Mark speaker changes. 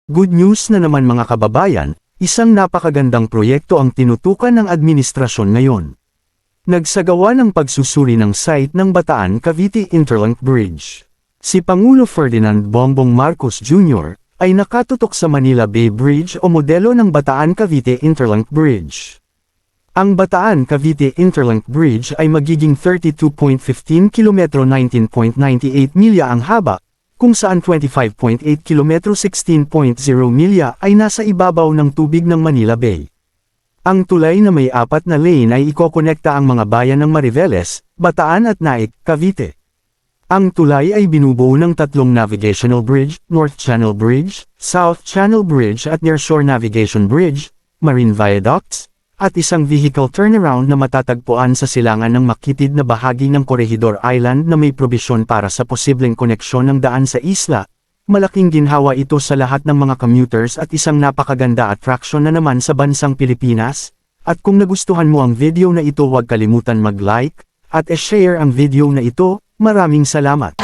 Speaker 1: Good news na naman mga kababayan, isang napakagandang proyekto ang tinutukan ng administrasyon ngayon. Nagsagawa ng pagsusuri ng site ng Bataan-Cavite Interlink Bridge. Si Pangulo Ferdinand Bongbong Marcos Jr. ay nakatutok sa Manila Bay Bridge o modelo ng Bataan-Cavite Interlink Bridge. Ang Bataan-Cavite Interlink Bridge ay magiging 32.15 km 19.98 milya ang haba, kung saan 25.8 km 16.0 milya ay nasa ibabaw ng tubig ng Manila Bay. Ang tulay na may 4 na lane ay ikokonekta ang mga bayan ng Mariveles, Bataan at Naik, Cavite. Ang tulay ay binubuo ng 3 navigational bridge, North Channel Bridge, South Channel Bridge at Nearshore Navigation Bridge, marine viaducts, at isang vehicle turnaround na matatagpuan sa silangan ng makitid na bahagi ng Corregidor Island na may probisyon para sa posibleng koneksyon ng daan sa isla. Malaking ginhawa ito sa lahat ng mga commuters at isang napakaganda attraction na naman sa bansang Pilipinas. At kung nagustuhan mo ang video na ito, huwag kalimutan mag-like at share ang video na ito. Maraming salamat!